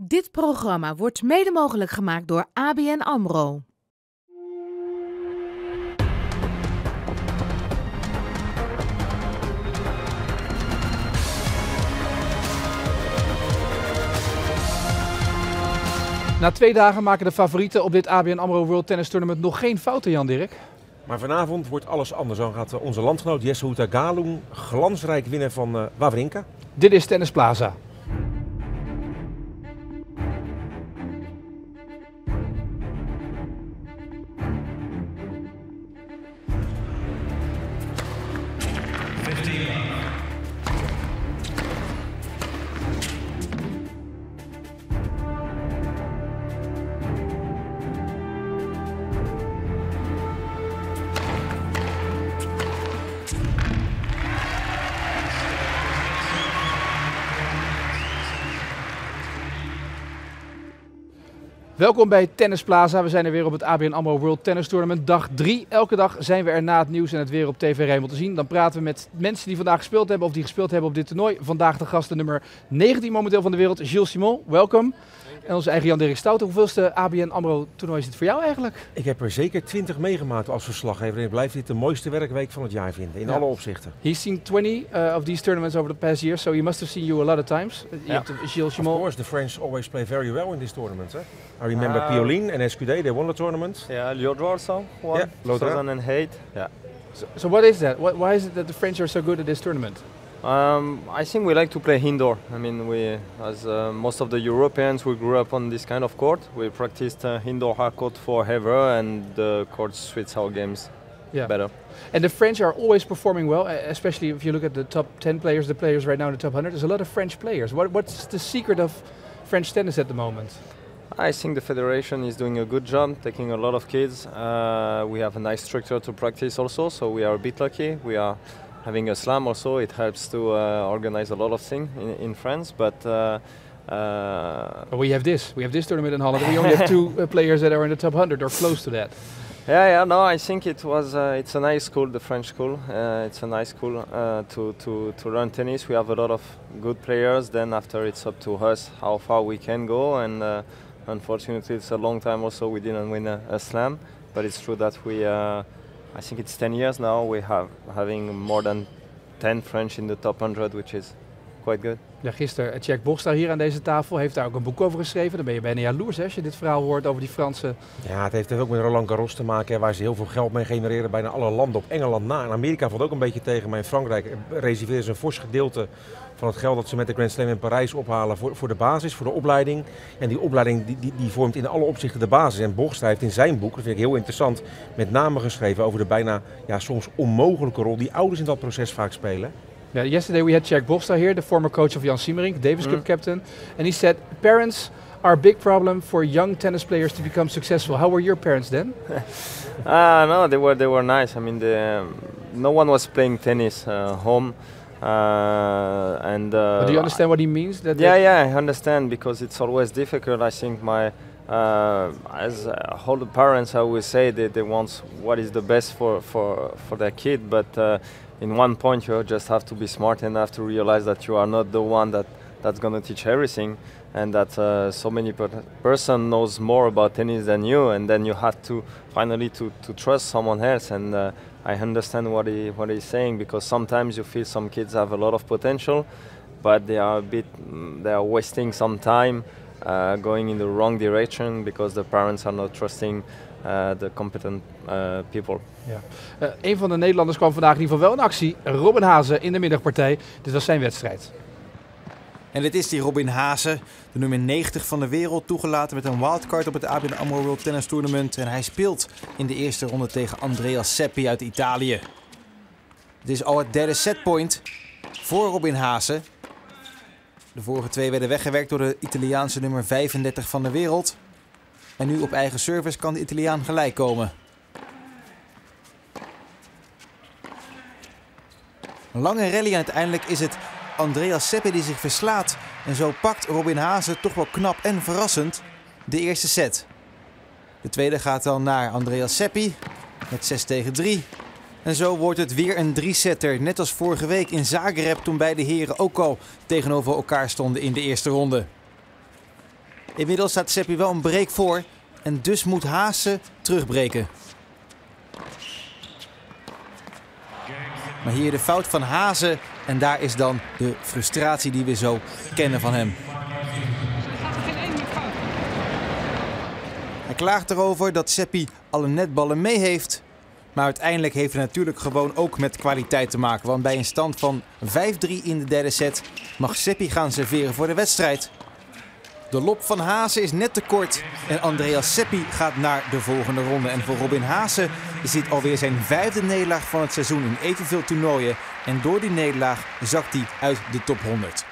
Dit programma wordt mede mogelijk gemaakt door ABN AMRO. Na 2 dagen maken de favorieten op dit ABN AMRO World Tennis Tournament nog geen fouten, Jan-Dirk. Maar vanavond wordt alles anders. Dan gaat onze landgenoot Jesse Galung glansrijk winnen van Wawrinka. Dit is Tennis Plaza. Welkom bij Tennis Plaza. We zijn er weer op het ABN AMRO World Tennis Tournament. Dag 3. Elke dag zijn we er na het nieuws en het weer op TV Rijnmond te zien. Dan praten we met mensen die vandaag gespeeld hebben of die gespeeld hebben op dit toernooi. Vandaag de gasten nummer 19 momenteel van de wereld, Gilles Simon. Welkom. En onze eigen Jan-Dirk Stoute. Hoeveelste ABN AMRO toernooi is het voor jou eigenlijk? Ik heb er zeker 20 meegemaakt als verslaggever. En ik blijf dit de mooiste werkweek van het jaar vinden, in alle opzichten. He's seen 20 of these tournaments over the past year, so he must have seen you a lot of times. Gilles Simon. Of course, the French always play very well in this tournament. I remember Pioline and SQD, they won the tournament. Yeah, Lyodra also won, yeah, 2008. Yeah. So what is that? Why is it that the French are so good at this tournament? I think we like to play indoor. I mean, as most of the Europeans, we grew up on this kind of court. We practiced indoor hard court forever, and the court suits our games better. And the French are always performing well, especially if you look at the top 10 players, the players right now in the top 100. There's a lot of French players. What's the secret of French tennis at the moment? I think the federation is doing a good job, taking a lot of kids. We have a nice structure to practice also, so we are a bit lucky. We are having a slam also. It helps to organize a lot of things in France, but we have this. We have this tournament in Holland. We only have 2 players that are in the top 100 or close to that. Yeah. No, I think it was. It's a nice school, the French school. It's a nice school to learn tennis. We have a lot of good players. Then after, it's up to us how far we can go. And unfortunately, it's a long time also we didn't win a slam. But it's true that we. I think it's 10 years now. We have having more than 10 French in the top 100, which is quite good. Ja, gisteren Jack Bogstra hier aan deze tafel heeft daar ook een boek over geschreven. Dan ben je bijna jaloers als je dit verhaal hoort over die Fransen. Ja, het heeft ook met Roland Garros te maken, waar ze heel veel geld mee genereren. Bijna alle landen op Engeland na. En Amerika valt ook een beetje tegen, maar in Frankrijk reserveren ze een fors gedeelte van het geld dat ze met de Grand Slam in Parijs ophalen voor de basis, voor de opleiding. En die opleiding die vormt in alle opzichten de basis. En Bogstra heeft in zijn boek, dat vind ik heel interessant, met name geschreven over de bijna soms onmogelijke rol die ouders in dat proces vaak spelen. Yeah, yesterday we had Jack Bogstra here, the former coach of Jan Siemerink, Davis Cup captain, and he said parents are a big problem for young tennis players to become successful. How were your parents then? No, they were nice. I mean, no one was playing tennis home. But do you understand what he means? Yeah, I understand, because it's always difficult. I think as all the parents, I always say they want what is the best for their kid, but in one point you just have to be smart enough to realize that you are not the one that's going to teach everything, and that so many person knows more about tennis than you, and then you have to finally to trust someone else. And I understand what he's saying, because sometimes you feel some kids have a lot of potential, but they are wasting some time going in the wrong direction because the parents are not trusting the competent people. Ja. Een van de Nederlanders kwam vandaag in ieder geval wel in actie. Robin Haase in de middagpartij. Dit was zijn wedstrijd. En dit is die Robin Haase, de nummer 90 van de wereld, toegelaten met een wildcard op het ABN AMRO World Tennis Tournament. En hij speelt in de eerste ronde tegen Andrea Seppi uit Italië. Het is al het derde setpoint voor Robin Haase. De vorige 2 werden weggewerkt door de Italiaanse nummer 35 van de wereld. En nu op eigen service kan de Italiaan gelijk komen. Een lange rally en uiteindelijk is het Andrea Seppi die zich verslaat. En zo pakt Robin Haase toch wel knap en verrassend de eerste set. De tweede gaat dan naar Andrea Seppi met 6-3. En zo wordt het weer een 3-setter. Net als vorige week in Zagreb, toen beide heren ook al tegenover elkaar stonden in de eerste ronde. Inmiddels staat Seppi wel een break voor en dus moet Haase terugbreken. Maar hier de fout van Haase en daar is dan de frustratie die we zo kennen van hem. Hij klaagt erover dat Seppi alle netballen mee heeft. Maar uiteindelijk heeft het natuurlijk gewoon ook met kwaliteit te maken. Want bij een stand van 5-3 in de derde set mag Seppi gaan serveren voor de wedstrijd. De lob van Haase is net te kort en Andreas Seppi gaat naar de volgende ronde. En voor Robin Haase is dit alweer zijn 5e nederlaag van het seizoen in evenveel toernooien. En door die nederlaag zakt hij uit de top 100.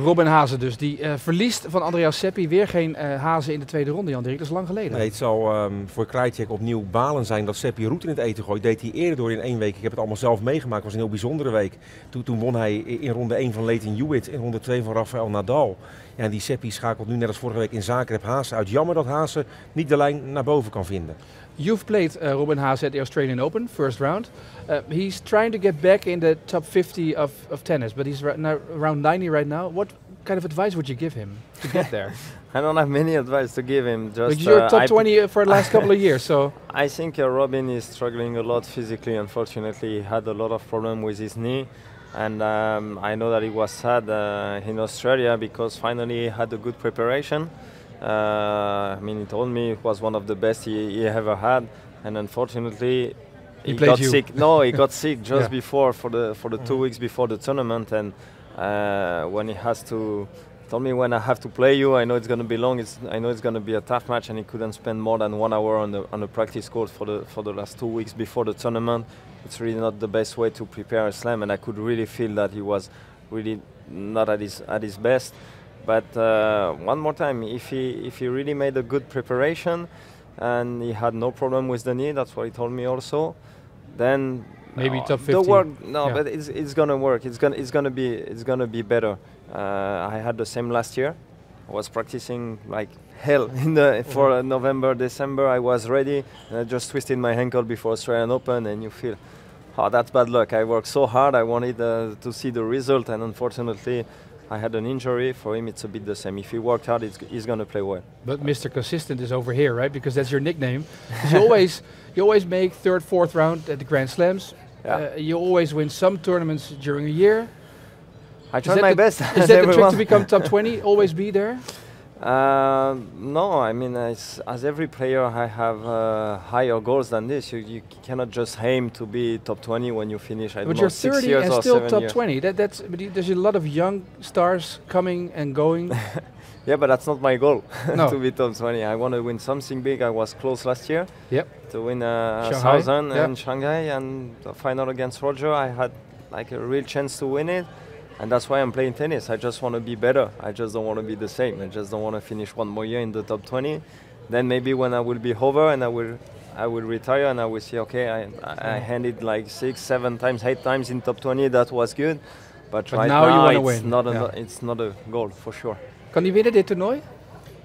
Robin Haase dus, die verliest van Andreas Seppi. Weer geen Haase in de tweede ronde, Jan-Dirk. Dat is lang geleden. Nee, het zal voor Krajicek opnieuw balen zijn dat Seppi route in het eten gooit. Deed hij eerder door in 1 week. Ik heb het allemaal zelf meegemaakt. Het was een heel bijzondere week. Toen won hij in ronde 1 van Leighton Hewitt, in ronde 2 van Rafael Nadal. Ja, en die Seppi schakelt nu net als vorige week in Zagreb Haase uit. Jammer dat Haase niet de lijn naar boven kan vinden. You've played Robin Haase at the Australian Open, first round. He's trying to get back in the top 50 of tennis, but he's around 90 right now. What kind of advice would you give him to get there? I don't have many advice to give him. Just you're top 20 for the last couple of years, so. I think Robin is struggling a lot physically. Unfortunately, he had a lot of problems with his knee, and I know that he was sad in Australia because finally he had a good preparation. I mean, he told me it was one of the best he ever had, and unfortunately, he got sick. No, he got sick just before for the 2 weeks before the tournament, and when he has to. Told me when I have to play you, I know it's going to be long. I know it's going to be a tough match, and he couldn't spend more than 1 hour on the practice court for the last 2 weeks before the tournament. It's really not the best way to prepare a slam, and I could really feel that he was really not at his best. But one more time, if he really made a good preparation, and he had no problem with the knee, that's what he told me also, then maybe top 50. The work, but it's gonna work. It's gonna be better. I had the same last year. I was practicing like hell for November, December. I was ready, and I just twisted my ankle before Australian Open, and you feel, oh, that's bad luck. I worked so hard. I wanted to see the result, and unfortunately, I had an injury. For him, it's a bit the same. If he worked hard, he's going to play well. But Mr. Consistent is over here, right? Because that's your nickname. You always make 3rd, 4th round at the Grand Slams. Yeah. You always win some tournaments during a year. I try my best. Is that the trick to become top 20? Always be there? No, I mean, as every player, I have higher goals than this. You cannot just aim to be top 20 when you finish. But you're 30 and still top 20. There's a lot of young stars coming and going. Yeah, but that's not my goal to be top 20. I want to win something big. I was close last year to win Southern and Shanghai, and the final against Roger, I had like a real chance to win it. And that's why I'm playing tennis. I just want to be better. I just don't want to be the same. I just don't want to finish 1 more year in the top 20. Then maybe when I will be over and I will retire and I will say, okay, I handed like 6, 7 times, 8 times in top 20. That was good. But right now it's not a goal for sure. Kan hij winnen dit toernooi?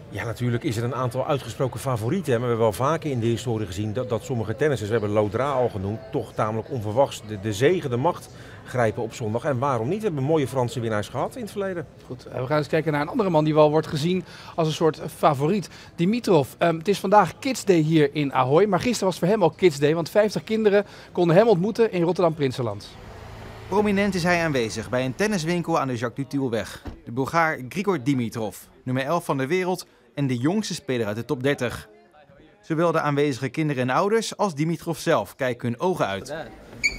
Ja, natuurlijk is er een aantal uitgesproken favorieten. Maar we hebben wel vaker in de historie gezien dat sommige tennissers, we hebben Lodra al genoemd, toch tamelijk onverwachts de zege, de macht grijpen op zondag. En waarom niet? We hebben mooie Franse winnaars gehad in het verleden. Goed, we gaan eens kijken naar een andere man die wel wordt gezien als een soort favoriet. Dimitrov. Het is vandaag Kids Day hier in Ahoy. Maar gisteren was voor hem al Kids Day, want 50 kinderen konden hem ontmoeten in Rotterdam-Prinsenland. Prominent is hij aanwezig bij een tenniswinkel aan de Jacques Dutillweg. De Bulgaar Grigor Dimitrov, nummer 11 van de wereld en de jongste speler uit de top 30. Zowel de aanwezige kinderen en ouders als Dimitrov zelf kijken hun ogen uit.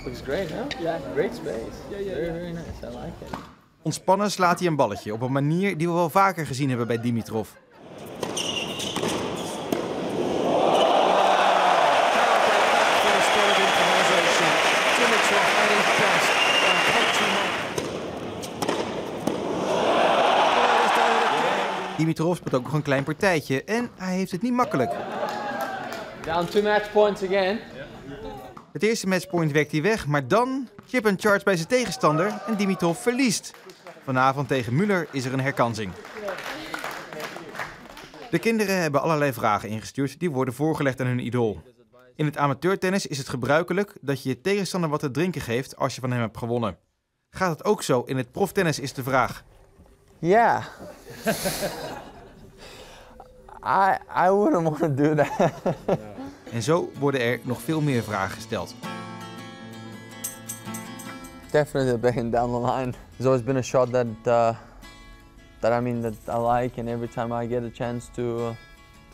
Looks great, huh? Yeah, great space. Yeah. Very nice. I like it. Ontspannen slaat hij een balletje op een manier die we wel vaker gezien hebben bij Dimitrov. Dimitrov speelt ook nog een klein partijtje en hij heeft het niet makkelijk. Down 2 match points again. Het eerste matchpoint werkt hij weg, maar dan chip en charge bij zijn tegenstander en Dimitrov verliest. Vanavond tegen Müller is er een herkansing. De kinderen hebben allerlei vragen ingestuurd die worden voorgelegd aan hun idool. In het amateurtennis is het gebruikelijk dat je je tegenstander wat te drinken geeft als je van hem hebt gewonnen. Gaat het ook zo in het proftennis is de vraag. Yeah. I wouldn't want to do that. En zo worden er nog veel meer vragen gesteld. Definitely backing down the line. There's always been a shot that that I like, and every time I get a chance to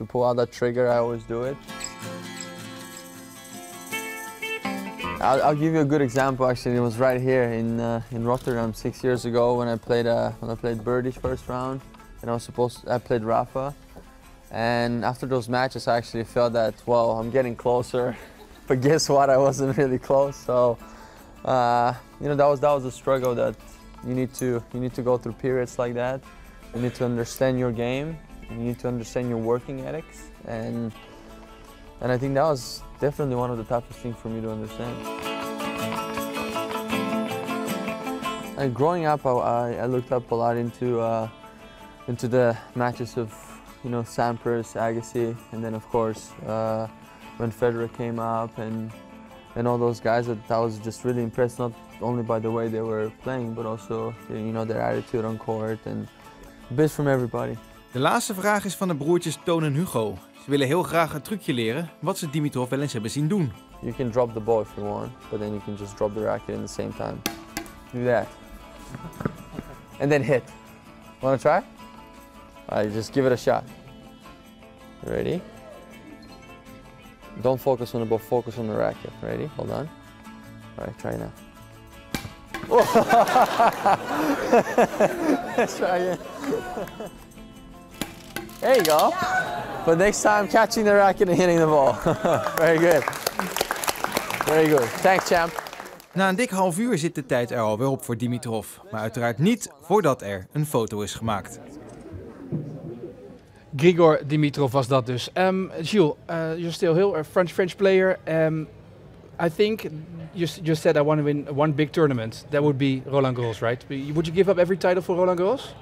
pull out that trigger, I always do it. I'll give you a good example. Actually, it was right here in Rotterdam 6 years ago when I played Birdie's first round, and I played Rafa. And after those matches, I actually felt that, well, I'm getting closer, but guess what? I wasn't really close. So, that was a struggle that you need to go through periods like that. You need to understand your game, and you need to understand your working ethics, and I think that was definitely one of the toughest things for me to understand. Growing up, I looked up a lot into the matches of Sampras, Agassi, and then of course when Federer came up and all those guys, I was just really impressed, not only by the way they were playing, but also their attitude on court, and a bit from everybody. De laatste vraag is van de broertjes Toon en Hugo. Ze willen heel graag een trucje leren wat ze Dimitrov wel eens hebben zien doen. You can drop the ball if you want, but then you can just drop the racket in the same time. Do that. And then hit. Wanna try? Alright, just give it a shot. Ready? Don't focus on the ball, focus on the racket. Ready? Hold on. Alright, try now. Let's try again. There you go. But next time, catching the racket and hitting the ball. Very good. Very good. Thanks, champ. Na een dik half uur zit de tijd er alweer op voor Dimitrov. Maar uiteraard niet voordat er een foto is gemaakt. Grigor Dimitrov was dat dus. Gilles, you're still here, a French player. I think you just said I want to win one big tournament. That would be Roland Garros, right? Would you give up every title for Roland Garros?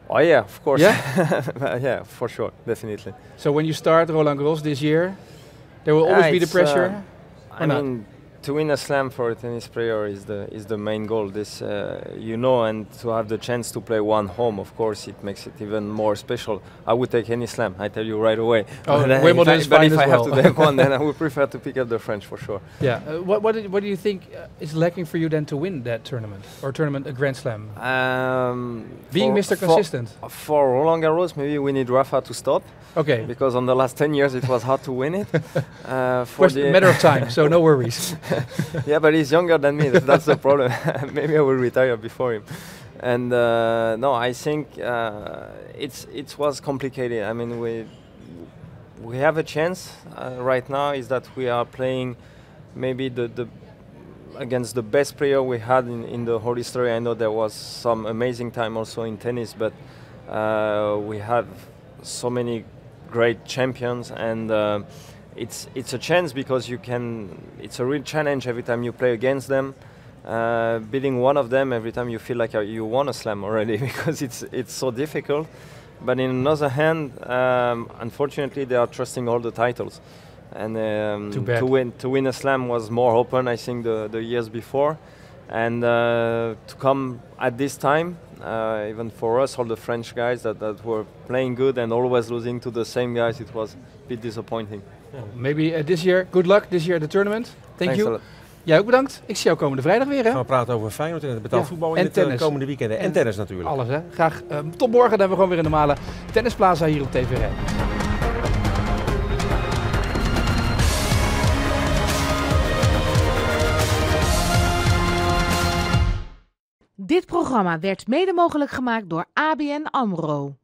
Oh yeah, of course. Yeah? Yeah, for sure, definitely. So when you start Roland Garros this year, there will always be the pressure? I mean, to win a slam for a tennis player is the main goal. This and to have the chance to play one home, of course, it makes it even more special. I would take any slam, I tell you right away. Oh, Wimbledon is fine as well. But if I have to take one, then I would prefer to pick up the French for sure. Yeah. What do you think is lacking for you then to win that tournament, or a Grand Slam? Being Mr. Consistent. For Roland Garros, maybe we need Rafa to stop. Okay. Because on the last 10 years it was hard to win it. Matter of time, so no worries. Yeah, but he's younger than me. That's the problem. Maybe I will retire before him. And no, I think it was complicated. I mean, we have a chance right now. Is that we are playing maybe the against the best player we had in the whole history. I know there was some amazing time also in tennis, but we have so many great champions, and it's a chance because it's a real challenge every time you play against them. Beating one of them every time you feel like you won a slam already because it's so difficult. But in another hand, unfortunately, they are trusting all the titles, and to win a slam was more open, I think, the years before, and to come at this time. Even for us, all the French guys that were playing good and always losing to the same guys, it was a bit disappointing. Maybe this year, good luck this year at the tournament. Thank you. Jij ook bedankt. Ik zie jou komende vrijdag weer. Hè? Gaan we praten over Feyenoord en het betaald voetbal in het komende weekend. En tennis natuurlijk. Alles, hè. Graag tot morgen. Dan hebben we gewoon weer een normale tennisplaza hier op TVR. Dit programma werd mede mogelijk gemaakt door ABN AMRO.